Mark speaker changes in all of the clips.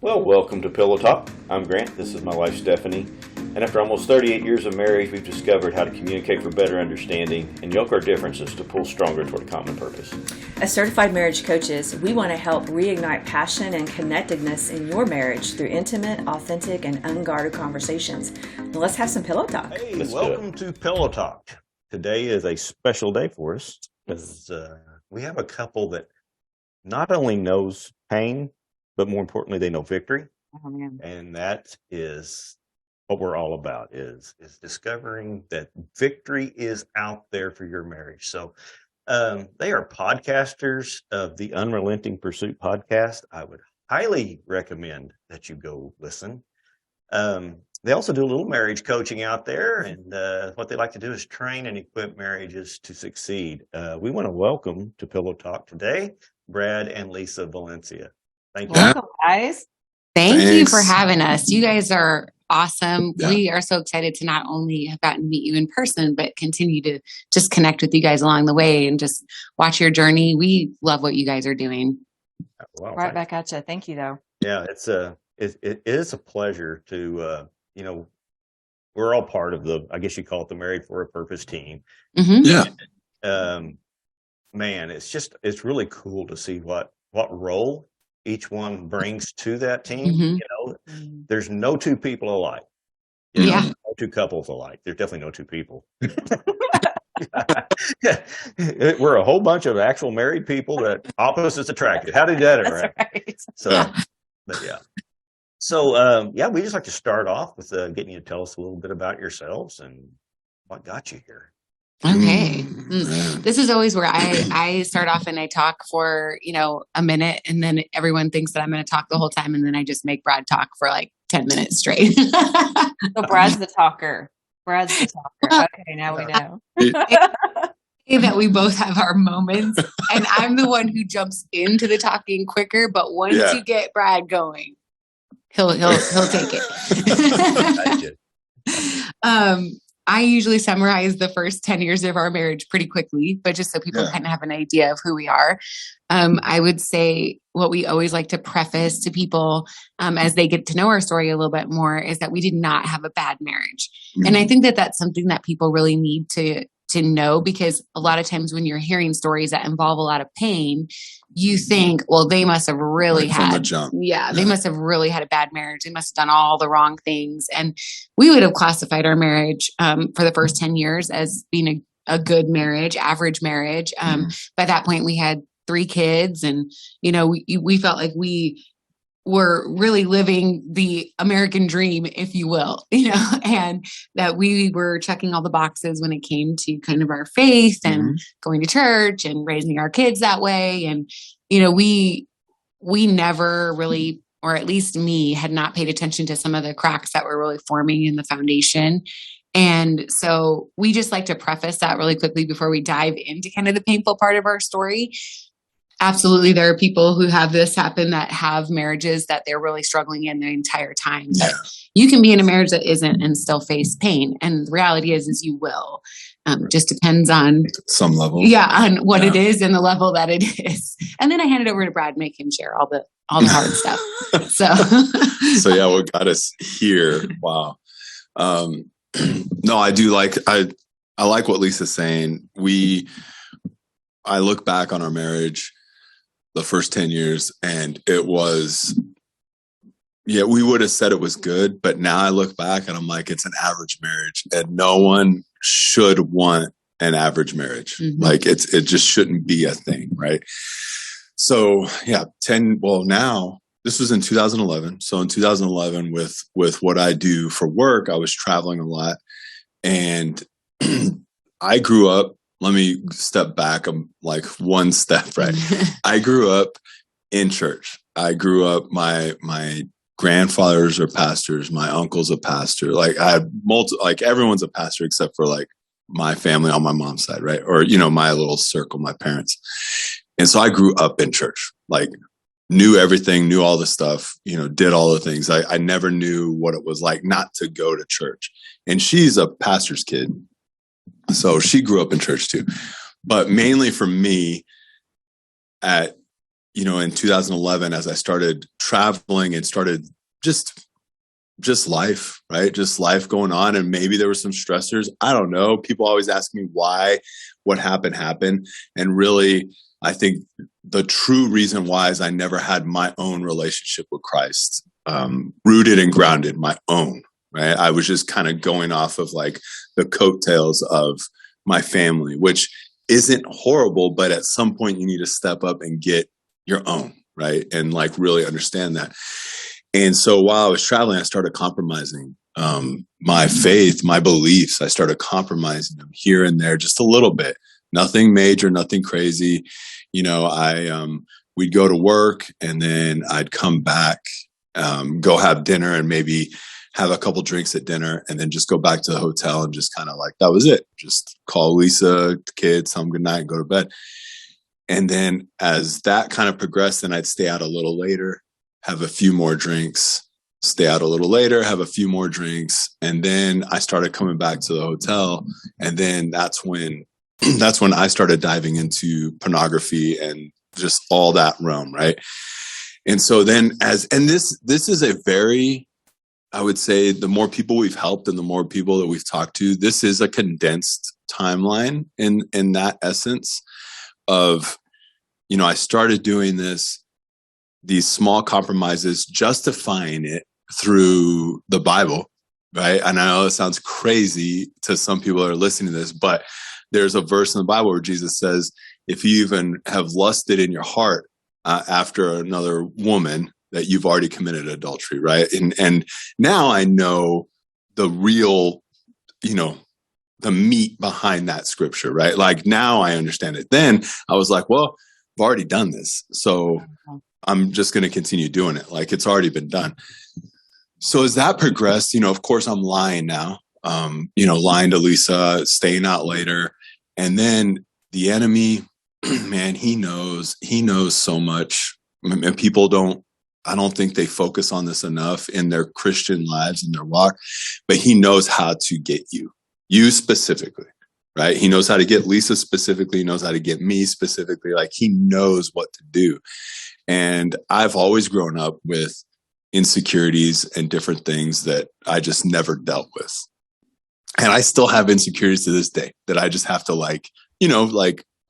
Speaker 1: Well, welcome to Pillow Talk. I'm Grant. This is my wife, Stephanie. And after almost 38 years of marriage, we've discovered how to communicate for better understanding and yoke our differences to pull stronger toward a common purpose.
Speaker 2: As certified marriage coaches, we want to help reignite passion and connectedness in your marriage through intimate, authentic, and unguarded conversations. Now let's have some pillow talk.
Speaker 1: Hey, welcome to Pillow Talk. Today is a special day for us because we have a couple that not only knows pain, but more importantly, they know victory.
Speaker 2: Oh, man.
Speaker 1: And that is what we're all about, is discovering that victory is out there for your marriage. So they are podcasters of the Unrelenting Pursuit podcast. I would highly recommend that you go listen. They also do a little marriage coaching out there, and what they like to do is train and equip marriages to succeed. We want to welcome to Pillow Talk today, Brad and Lisa Valencia. Thank you.
Speaker 2: Welcome, guys.
Speaker 3: Thanks. You for having us. You guys are awesome.
Speaker 4: Yeah.
Speaker 3: We are so excited to not only have gotten to meet you in person, but continue to just connect with you guys along the way and just watch your journey. We love what you guys are doing.
Speaker 1: Wow,
Speaker 2: Right back at you. Thank you, though.
Speaker 1: Yeah, it is a pleasure to we're all part of the, I guess you call it, the Married for a Purpose team.
Speaker 3: Mm-hmm.
Speaker 4: Yeah.
Speaker 1: Man, it's really cool to see what role each one brings to that team.
Speaker 3: Mm-hmm.
Speaker 1: There's no two people alike.
Speaker 3: Yeah.
Speaker 1: No two couples alike. There's definitely no two people. We're a whole bunch of actual married people that opposites attracted. How did that interact?
Speaker 2: Right.
Speaker 1: So, but yeah. So, we just like to start off with getting you to tell us a little bit about yourselves and what got you here.
Speaker 3: Okay.
Speaker 4: Man.
Speaker 3: This is always where I start off and I talk for, a minute, and then everyone thinks that I'm going to talk the whole time. And then I just make Brad talk for like 10 minutes straight.
Speaker 2: So Brad's the talker. Okay, now we know.
Speaker 3: That we both have our moments, and I'm the one who jumps into the talking quicker. But once you get Brad going, he'll take it. I usually summarize the first 10 years of our marriage pretty quickly, but just so people kind of have an idea of who we are. I would say what we always like to preface to people as they get to know our story a little bit more is that we did not have a bad marriage. Mm-hmm. And I think that that's something that people really need to know, because a lot of times when you're hearing stories that involve a lot of pain, you think, well, they must have really they must have really had a bad marriage. They must have done all the wrong things. And we would have classified our marriage for the first 10 years as being a good marriage, average marriage. By that point, we had 3 kids, and, we felt like we were really living the American dream, if you will, and that we were checking all the boxes when it came to kind of our faith and going to church and raising our kids that way. And, we never really, or at least me, had not paid attention to some of the cracks that were really forming in the foundation. And so we just like to preface that really quickly before we dive into kind of the painful part of our story. Absolutely. There are people who have this happen that have marriages that they're really struggling in the entire time. But you can be in a marriage that isn't and still face pain. And the reality is you will. Just depends on
Speaker 4: some level.
Speaker 3: On what it is and the level that it is. And then I hand it over to Brad, make him share all the hard stuff.
Speaker 4: So what got us here? Wow. No, I do I like what Lisa's saying. I look back on our marriage, the first 10 years, and it was, we would have said it was good, but now I look back and I'm like, it's an average marriage, and no one should want an average marriage. Mm-hmm. Like it just shouldn't be a thing. Right. So now this was in 2011. So in 2011 with what I do for work, I was traveling a lot, and I grew up, let me step back. I'm like one step, right? I grew up in church. I grew up, my grandfathers are pastors. My uncle's a pastor. Like I had everyone's a pastor except for like my family on my mom's side, right? Or, my little circle, my parents. And so I grew up in church, like knew everything, knew all the stuff, did all the things. I never knew what it was like not to go to church. And she's a pastor's kid. So she grew up in church too. But mainly for me, at in 2011, as I started traveling and started just life, right? Just life going on. And maybe there were some stressors. I don't know. People always ask me why, what happened. And really, I think the true reason why is I never had my own relationship with Christ, rooted and grounded, my own, right? I was just kind of going off of like the coattails of my family, which isn't horrible, but at some point you need to step up and get your own, right? And like really understand that. And so while I was traveling, I started compromising my faith, my beliefs. I started compromising them here and there just a little bit. Nothing major, nothing crazy. We'd go to work and then I'd come back, go have dinner and maybe have a couple drinks at dinner and then just go back to the hotel and just kind of like, that was it. Just call Lisa, the kids, tell them good night and go to bed. And then as that kind of progressed, then I'd stay out a little later, have a few more drinks, stay out a little later, have a few more drinks. And then I started coming back to the hotel. And then that's when I started diving into pornography and just all that realm. Right. And so then this is a very, I would say the more people we've helped and the more people that we've talked to, this is a condensed timeline in that essence of, I started doing these small compromises, justifying it through the Bible, right? And I know it sounds crazy to some people that are listening to this, but there's a verse in the Bible where Jesus says, if you even have lusted in your heart after another woman, that you've already committed adultery, right? And now I know the real, the meat behind that scripture, right? Like now I understand it. Then I was like, well, I've already done this, so I'm just going to continue doing it. Like it's already been done. So as that progressed, of course I'm lying now, lying to Lisa, staying out later. And then the enemy, man, he knows so much. And people I don't think they focus on this enough in their Christian lives and their walk, but he knows how to get you specifically. Right. He knows how to get Lisa specifically. He knows how to get me specifically. Like he knows what to do. And I've always grown up with insecurities and different things that I just never dealt with. And I still have insecurities to this day that I just have to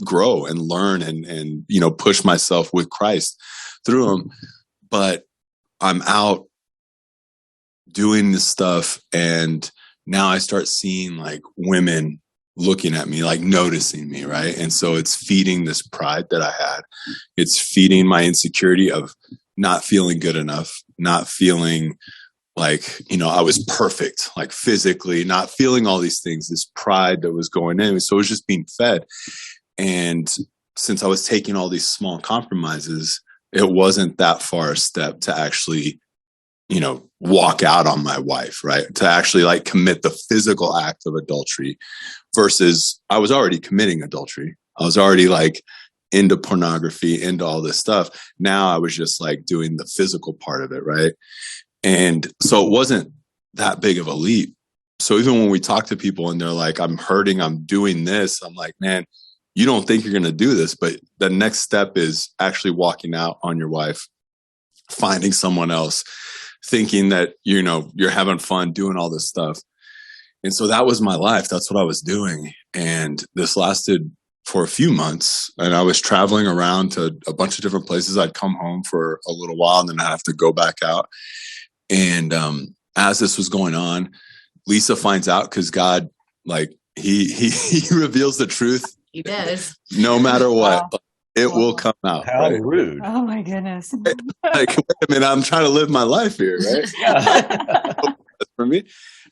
Speaker 4: grow and learn and push myself with Christ through them. But I'm out doing this stuff. And now I start seeing like women looking at me, like noticing me, right? And so it's feeding this pride that I had. It's feeding my insecurity of not feeling good enough, not feeling like, I was perfect, like physically, not feeling all these things, this pride that was going in. So it was just being fed. And since I was taking all these small compromises, it wasn't that far a step to actually walk out on my wife, right? To actually like commit the physical act of adultery versus I was already committing adultery. I was already like into pornography, into all this stuff. Now I was just like doing the physical part of it, right? And so it wasn't that big of a leap. So even when we talk to people and they're like, I'm hurting, I'm doing this, I'm like, man, you don't think you're going to do this, but the next step is actually walking out on your wife, finding someone else, thinking that, you're having fun doing all this stuff. And so that was my life. That's what I was doing. And this lasted for a few months. And I was traveling around to a bunch of different places. I'd come home for a little while and then I'd have to go back out. And as this was going on, Lisa finds out because God, like, he reveals the truth.
Speaker 3: He does.
Speaker 4: No matter what. Wow. It will come out.
Speaker 1: How right? Rude.
Speaker 2: Oh my goodness.
Speaker 4: Like, wait a minute, I'm trying to live my life here, right? That's for me.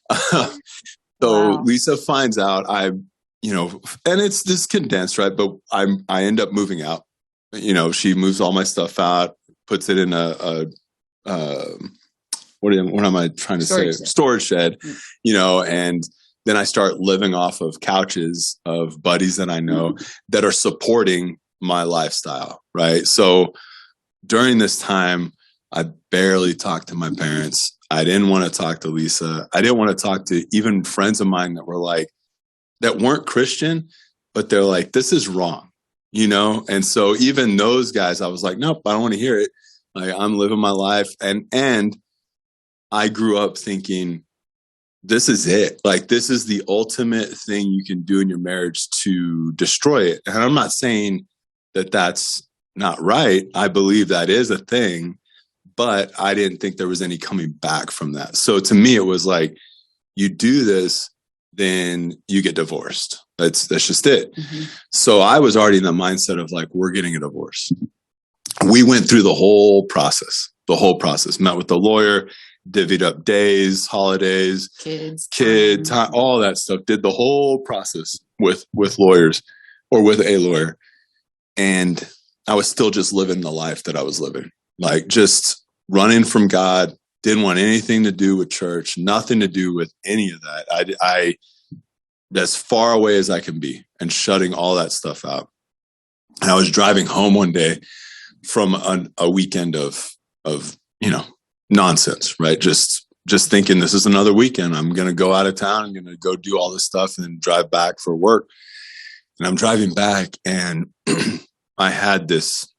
Speaker 4: So wow. Lisa finds out and it's this condensed, right? But I end up moving out. She moves all my stuff out, puts it in a what am I trying to say? Storage shed, and then I start living off of couches of buddies that I know that are supporting my lifestyle, right? So during this time, I barely talked to my parents. I didn't want to talk to Lisa. I didn't want to talk to even friends of mine that weren't Christian, but they're like, this is wrong. And so even those guys, I was like, nope, I don't want to hear it. Like, I'm living my life. And I grew up thinking, this is it. Like, this is the ultimate thing you can do in your marriage to destroy it. And I'm not saying that that's not right. I believe that is a thing, but I didn't think there was any coming back from that. So to me, it was like, you do this, then you get divorced. That's just it. Mm-hmm. So I was already in the mindset of like, we're getting a divorce. We went through the whole process, met with the lawyer, divvied up days, holidays, kid time, all that stuff, did the whole process with lawyers or with a lawyer. And I was still just living the life that I was living, like just running from God, didn't want anything to do with church, nothing to do with any of that. I as far away as I can be and shutting all that stuff out. And I was driving home one day from a weekend of nonsense, right? Just thinking this is another weekend. I'm going to go out of town. I'm going to go do all this stuff and drive back for work. And I'm driving back and I had this,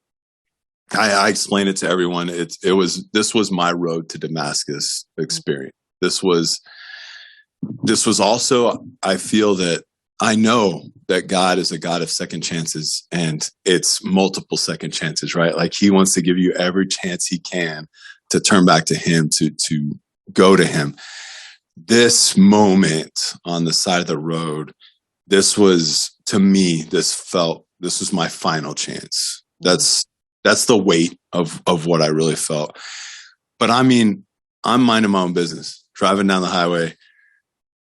Speaker 4: I explained it to everyone. This was my road to Damascus experience. This was also, I feel that I know that God is a God of second chances, and it's multiple second chances, right? Like he wants to give you every chance he can to turn back to him, to go to him. This moment on the side of the road, this was, to me, this was my final chance. That's the weight of what I really felt. But I mean, I'm minding my own business, driving down the highway,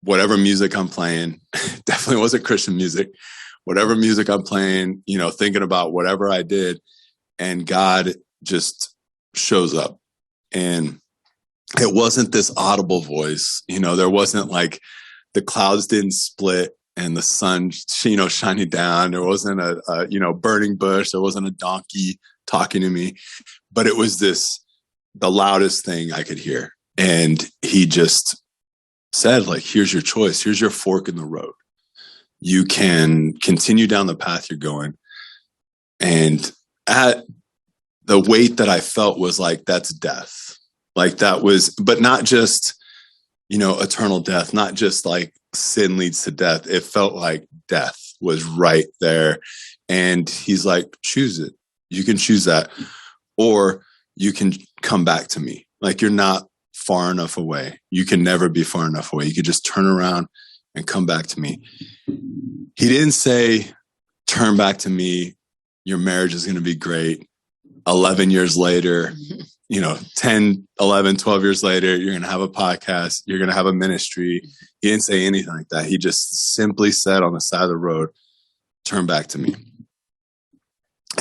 Speaker 4: whatever music I'm playing, definitely wasn't Christian music, whatever music I'm playing, thinking about whatever I did, and God just shows up. And it wasn't this audible voice, there wasn't like the clouds didn't split and the sun, shining down. There wasn't a burning bush. There wasn't a donkey talking to me, but it was the loudest thing I could hear. And he just said, like, here's your choice. Here's your fork in the road. You can continue down the path you're going. And at the weight that I felt was like, that's death. Like that was, but not just, eternal death, not just like sin leads to death. It felt like death was right there. And he's like, choose it. You can choose that, or you can come back to me. Like, you're not far enough away. You can never be far enough away. You could just turn around and come back to me. He didn't say, turn back to me. Your marriage is going to be great. 11 years later, 10, 11, 12 years later, you're going to have a podcast. You're going to have a ministry. He didn't say anything like that. He just simply said on the side of the road, turn back to me.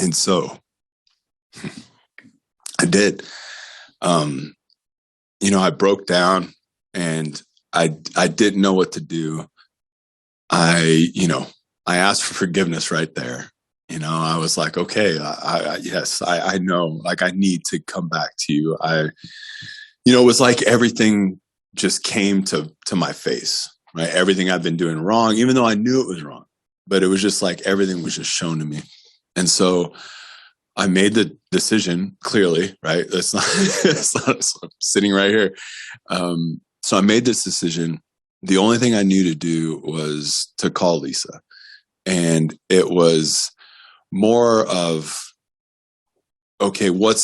Speaker 4: And so I did. I broke down and I didn't know what to do. I asked for forgiveness right there. I was like, okay, I know, like, I need to come back to you. It was like everything just came to my face, right? Everything I've been doing wrong, even though I knew it was wrong, but it was just like everything was just shown to me. And so I made the decision, clearly, right? It's not I'm sitting right here. So I made this decision. The only thing I knew to do was to call Lisa. And it was more of, okay, what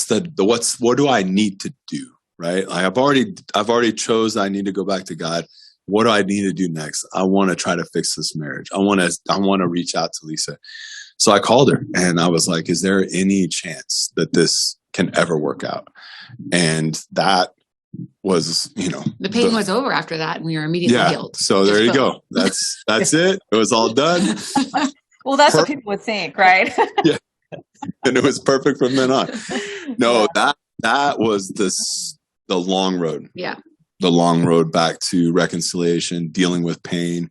Speaker 4: do I need to do? Right? Like I've already chose I need to go back to God. What do I need to do next? I want to try to fix this marriage. I want to reach out to Lisa. So I called her and I was like, is there any chance that this can ever work out? And that was,
Speaker 3: the pain was over after that, and we were immediately healed.
Speaker 4: So there you go. That's it. It was all done.
Speaker 2: Well, that's what people would think, right?
Speaker 4: Yeah. And it was perfect from then on. No, that was the long road.
Speaker 3: Yeah.
Speaker 4: The long road back to reconciliation, dealing with pain,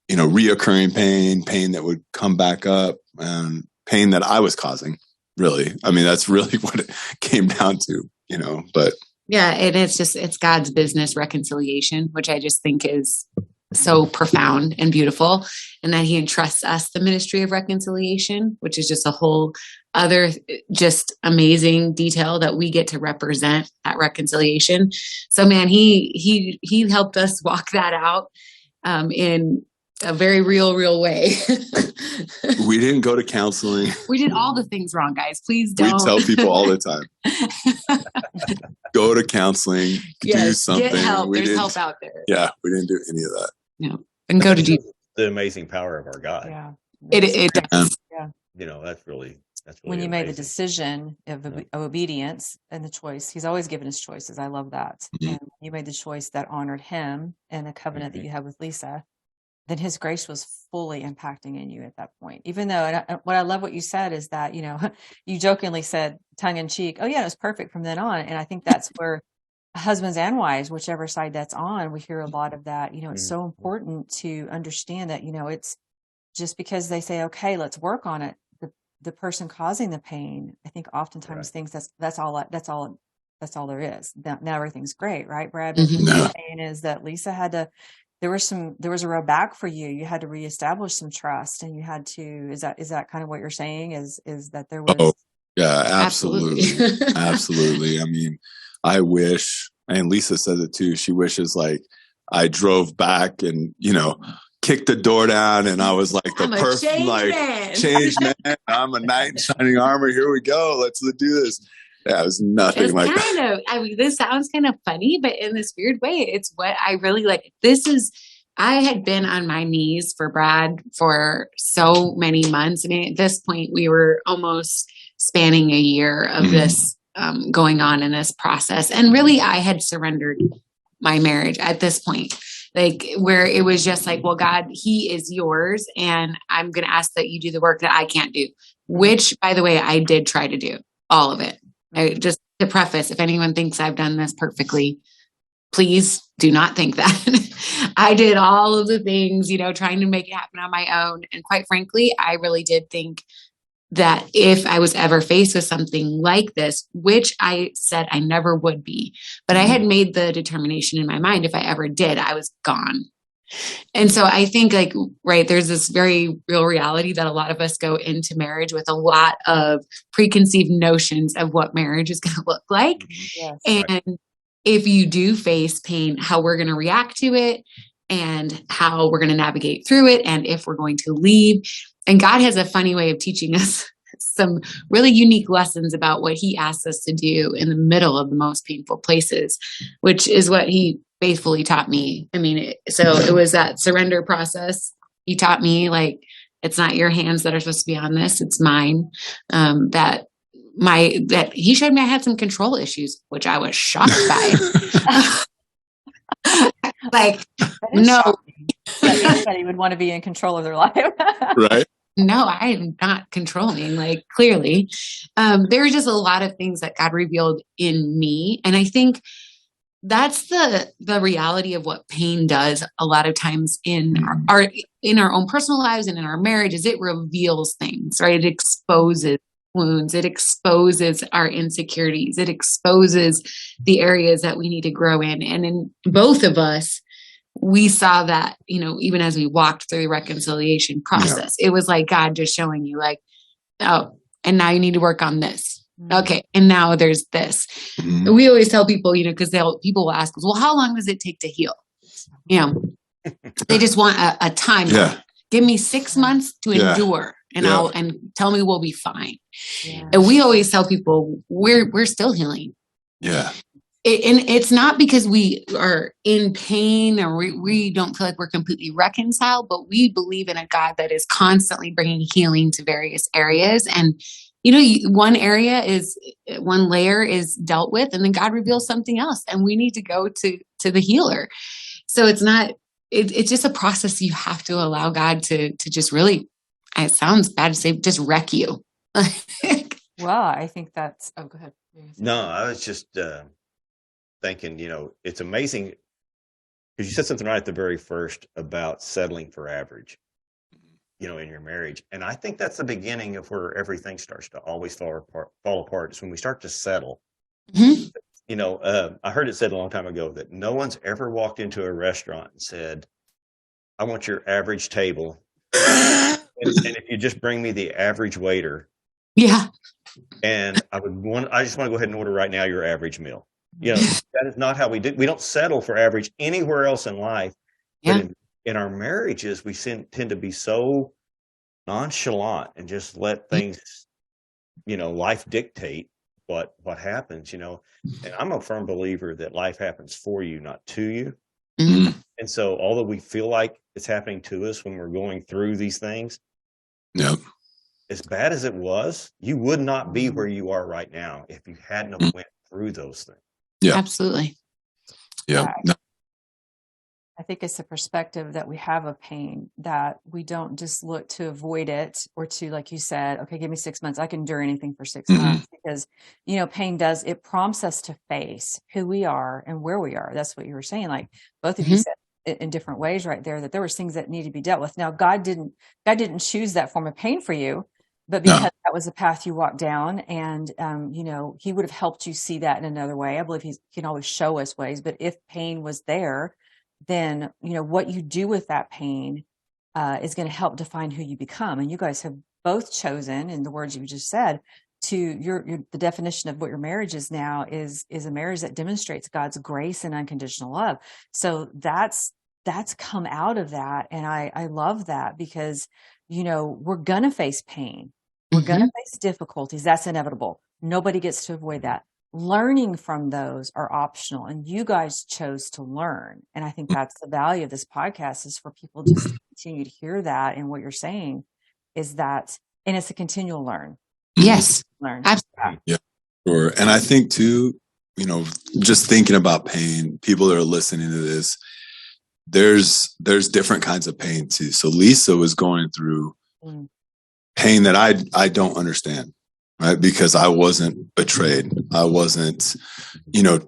Speaker 4: reoccurring pain that would come back up, and pain that I was causing, really. I mean, that's really what it came down to, but.
Speaker 3: Yeah. And it's God's business, reconciliation, which I just think is so profound and beautiful, and that he entrusts us the ministry of reconciliation, which is just a whole other just amazing detail that we get to represent that reconciliation. So man, he helped us walk that out in a very real way.
Speaker 4: We didn't go to counseling.
Speaker 3: We did all the things wrong, guys. Please
Speaker 4: We
Speaker 3: don't.
Speaker 4: tell people all the time, go to counseling, do something.
Speaker 3: Get help. There's help out there.
Speaker 4: Yeah, we didn't do any of that.
Speaker 3: No, and go to Jesus.
Speaker 1: The amazing power of our God.
Speaker 2: Yeah.
Speaker 3: It does.
Speaker 2: Yeah.
Speaker 1: That's really
Speaker 2: When you
Speaker 1: amazing.
Speaker 2: made the decision of obedience and the choice, he's always given us choices. I love that.
Speaker 4: Mm-hmm.
Speaker 2: And you made the choice that honored him and the covenant that you had with Lisa, then his grace was fully impacting in you at that point. Even though, and what I love what you said is that, you jokingly said tongue in cheek, oh yeah, it was perfect from then on. And I think that's where husbands and wives, whichever side that's on, we hear a lot of that. It's so important to understand that, it's just because they say, okay, let's work on it. The person causing the pain, I think oftentimes thinks that's all there is. Now everything's great, right, Brad? But what you're saying is that Lisa had to, there was a road back for you. You had to reestablish some trust, and you had to, is that kind of what you're saying is that there was?
Speaker 4: Oh, yeah, absolutely. Absolutely. I mean, I wish, and Lisa says it too, she wishes like I drove back and, kicked the door down and I was like the perfect changed man. I'm a knight in shining armor. Here we go. Let's do this. Yeah, it was nothing
Speaker 3: it's
Speaker 4: like
Speaker 3: kind
Speaker 4: that.
Speaker 3: Of, I mean, this sounds kind of funny, but in this weird way, it's what I really like. I had been on my knees for Brad for so many months. I mean, at this point, we were almost spanning a year of this going on in this process. And really, I had surrendered my marriage at this point. Like where it was just like, well, God, he is yours. And I'm going to ask that you do the work that I can't do, which by the way, I did try to do all of it. Just to preface, if anyone thinks I've done this perfectly, please do not think that. I did all of the things, trying to make it happen on my own. And quite frankly, I really did think that if I was ever faced with something like this, which I said I never would be, but I had made the determination in my mind, if I ever did, I was gone. And so I think there's this very real reality that a lot of us go into marriage with a lot of preconceived notions of what marriage is going to look like. Yes, and if you do face pain, how we're going to react to it and how we're going to navigate through it. And if we're going to leave. And God has a funny way of teaching us some really unique lessons about what he asks us to do in the middle of the most painful places, which is what he faithfully taught me. I mean, so it was that surrender process. He taught me it's not your hands that are supposed to be on this. It's mine. That he showed me I had some control issues, which I was shocked by. No.
Speaker 2: Anybody would want to be in control of their life.
Speaker 4: Right.
Speaker 3: No, I am not controlling, clearly. There were just a lot of things that God revealed in me. And I think that's the reality of what pain does a lot of times in our own personal lives and in our marriages. It reveals things, right? It exposes wounds. It exposes our insecurities. It exposes the areas that we need to grow in. And in both of us, we saw that, even as we walked through the reconciliation process, it was like God just showing you oh, and now you need to work on this. Mm-hmm. Okay. And now there's this. Mm-hmm. We always tell people, because people will ask us, well, how long does it take to heal? They just want a time. Yeah. Give me 6 months to endure and tell me we'll be fine. Yeah. And we always tell people we're still healing.
Speaker 4: Yeah.
Speaker 3: And it's not because we are in pain or we don't feel like we're completely reconciled, but we believe in a God that is constantly bringing healing to various areas. And, one layer is dealt with, and then God reveals something else, and we need to go to the healer. So it's just a process you have to allow God to just really, it sounds bad to say, just wreck you.
Speaker 2: Well, I think that's, go ahead.
Speaker 1: No, I was just, thinking, it's amazing because you said something right at the very first about settling for average, in your marriage. And I think that's the beginning of where everything starts to always fall apart. It's when we start to settle. Mm-hmm. I heard it said a long time ago that no one's ever walked into a restaurant and said, I want your average table. And if you just bring me the average waiter,
Speaker 3: Yeah.
Speaker 1: and I just want to go ahead and order right now your average meal. That is not how we do. We don't settle for average anywhere else in life.
Speaker 3: Yeah.
Speaker 1: But in our marriages, we tend to be so nonchalant and just let things, life dictate what happens, and I'm a firm believer that life happens for you, not to you.
Speaker 3: Mm-hmm.
Speaker 1: And so although we feel like it's happening to us when we're going through these things,
Speaker 4: Yep.
Speaker 1: as bad as it was, you would not be where you are right now if you hadn't have went through those things.
Speaker 4: Yeah.
Speaker 3: Absolutely.
Speaker 4: Yeah.
Speaker 2: I think it's the perspective that we have of pain, that we don't just look to avoid it or to, like you said, okay, give me 6 months. I can endure anything for 6 months, because, pain it prompts us to face who we are and where we are. That's what you were saying. Like both of you said it in different ways right there, that there was things that need to be dealt with. Now, God didn't choose that form of pain for you, but because that was the path you walked down, and, he would have helped you see that in another way. I believe he can always show us ways, but if pain was there, then, what you do with that pain is going to help define who you become. And you guys have both chosen, in the words you just said, to the definition of what your marriage is now is a marriage that demonstrates God's grace and unconditional love. So that's come out of that. And I love that, because, we're going to face pain. We're going to face difficulties. That's inevitable. Nobody gets to avoid that. Learning from those are optional, and you guys chose to learn. And I think that's the value of this podcast, is for people just to continue to hear that. And what you're saying is that, and it's a continual learn.
Speaker 3: Yes.
Speaker 2: Learn.
Speaker 3: Absolutely.
Speaker 4: Yeah. Sure. And I think too, just thinking about pain, people that are listening to this, there's different kinds of pain too. So Lisa was going through pain that I don't understand. Right. Because I wasn't betrayed. I wasn't, no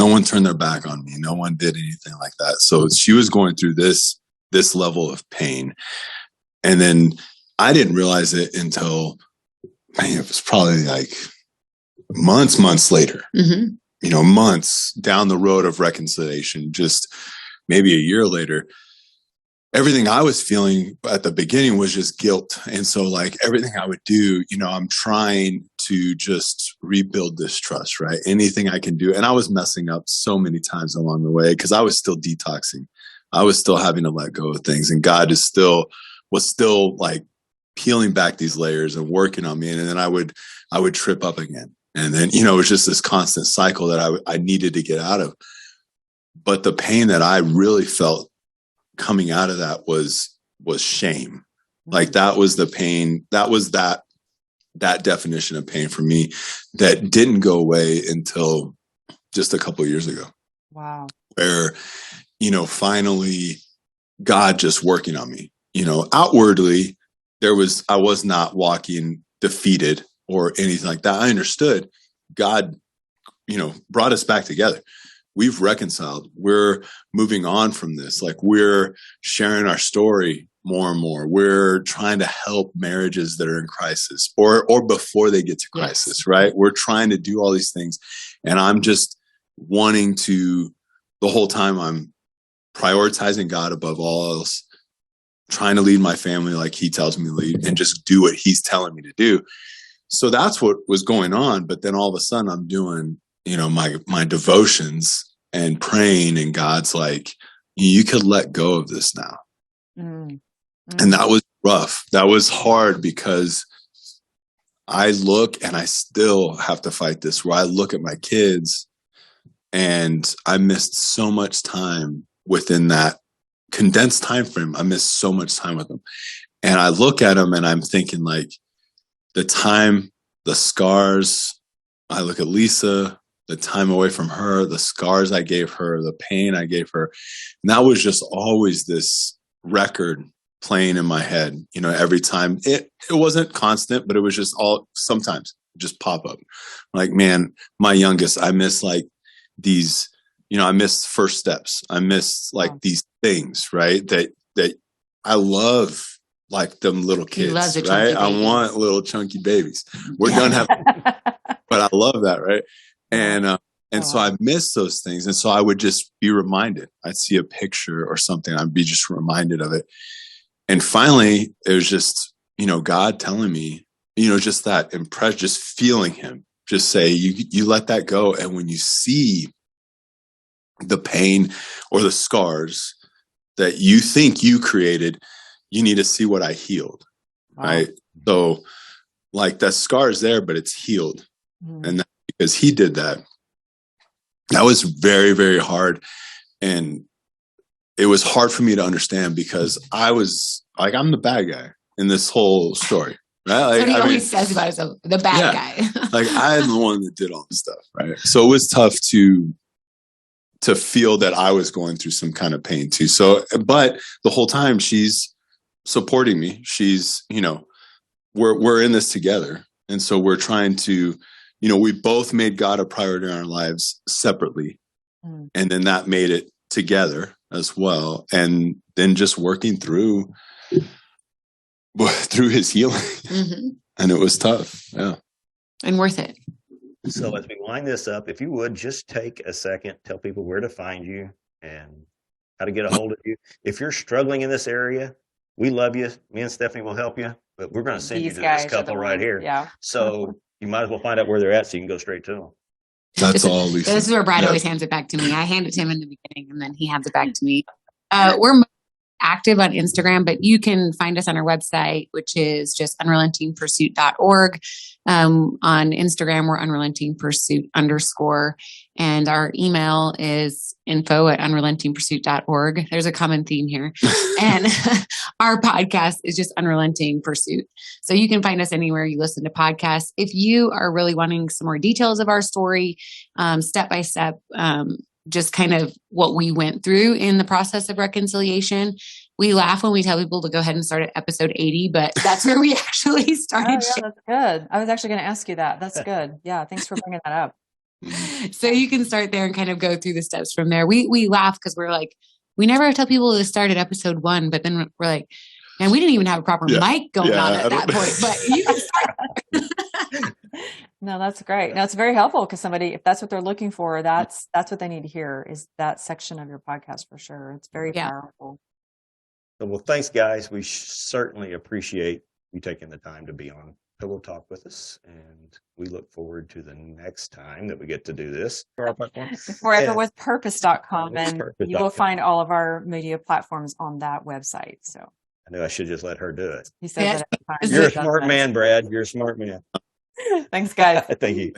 Speaker 4: one turned their back on me. No one did anything like that. So she was going through this level of pain. And then I didn't realize it until, it was probably like months later, months down the road of reconciliation, just maybe a year later. Everything I was feeling at the beginning was just guilt. And so like everything I would do, I'm trying to just rebuild this trust, right? Anything I can do. And I was messing up so many times along the way, because I was still detoxing. I was still having to let go of things. And God was still like peeling back these layers and working on me. And then I would trip up again. And then, it was just this constant cycle that I needed to get out of. But the pain that I really felt coming out of that was shame. Like that was the pain. That was that definition of pain for me that didn't go away until just a couple of years ago.
Speaker 2: Wow.
Speaker 4: Where, finally God just working on me, outwardly I was not walking defeated or anything like that. I understood God, brought us back together. We've reconciled. We're moving on from this. Like we're sharing our story more and more. We're trying to help marriages that are in crisis or before they get to crisis, right? We're trying to do all these things. And I'm just wanting to, the whole time I'm prioritizing God above all else, trying to lead my family like he tells me to lead, and just do what he's telling me to do. So that's what was going on. But then all of a sudden I'm doing, my devotions and praying, and God's like, you could let go of this now. And that was rough. That was hard, because I look, and I still have to fight this, where I look at my kids and I missed so much time within that condensed time frame. I missed so much time with them. And I look at them and I'm thinking, like, the time, the scars, I look at Lisa, the time away from her, the scars I gave her, the pain I gave her. And that was just always this record playing in my head, every time. It wasn't constant, but it was just sometimes just pop up. Like, man, my youngest, I miss like these, I miss first steps. I miss like these things, right? That I love, like them little kids, right? I want little chunky babies. We're done having, but I love that, right? And And so I missed those things. And so I would just be reminded. I'd see a picture or something. I'd be just reminded of it. And finally, it was just, God telling me, just that impression, just feeling him, just say, you let that go. And when you see the pain or the scars that you think you created, you need to see what I healed. Wow. Right. So like that scar is there, but it's healed. And that's because he did that. That was very, very hard. And it was hard for me to understand because I was like, I'm the bad guy in this whole story. Right? Like,
Speaker 3: he always says about himself, the bad guy.
Speaker 4: Like I'm the one that did all this stuff. Right. So it was tough to feel that I was going through some kind of pain too. So, but the whole time she's supporting me. She's, we're in this together. And so we're trying to, we both made God a priority in our lives separately. And then that made it together as well. And then just working through his healing. And it was tough. Yeah.
Speaker 3: And worth it.
Speaker 1: So as we wind this up, if you would just take a second, tell people where to find you and how to get a hold of you. If you're struggling in this area, we love you. Me and Stephanie will help you, but we're going to send you to this couple right here.
Speaker 2: Yeah.
Speaker 1: So you might as well find out where they're at so you can go straight to them.
Speaker 4: That's all, Lisa.
Speaker 3: This is where Brad always hands it back to me. I hand it to him in the beginning and then he hands it back to me. We're active on Instagram, but you can find us on our website, which is just unrelentingpursuit.org. On Instagram, we're unrelentingpursuit_. And our email is info@unrelentingpursuit.org. There's a common theme here. And our podcast is just Unrelenting Pursuit. So you can find us anywhere you listen to podcasts. If you are really wanting some more details of our story, step by step, just kind of what we went through in the process of reconciliation. We laugh when we tell people to go ahead and start at episode 80, but that's where we actually started.
Speaker 2: Oh, yeah, that's good. I was actually going to ask you that. That's good. Yeah. Thanks for bringing that up.
Speaker 3: So you can start there and kind of go through the steps from there. We laugh because we're like, we never tell people to start at episode 1, but then we're like, man, we didn't even have a proper mic going on at that point, but you can start.
Speaker 2: No, that's great. No, it's very helpful because if that's what they're looking for, that's what they need to hear is that section of your podcast for sure. It's very powerful.
Speaker 1: Well, thanks guys. We certainly appreciate you taking the time to be on Pillow Talk with us. And we look forward to the next time that we get to do this.
Speaker 2: Foreverwithpurpose.com. And you will find all of our media platforms on that website. So
Speaker 1: I knew I should just let her do it.
Speaker 2: He says that every time.
Speaker 1: You're a smart man, Brad. You're a smart man.
Speaker 2: Thanks, guys.
Speaker 1: Thank you.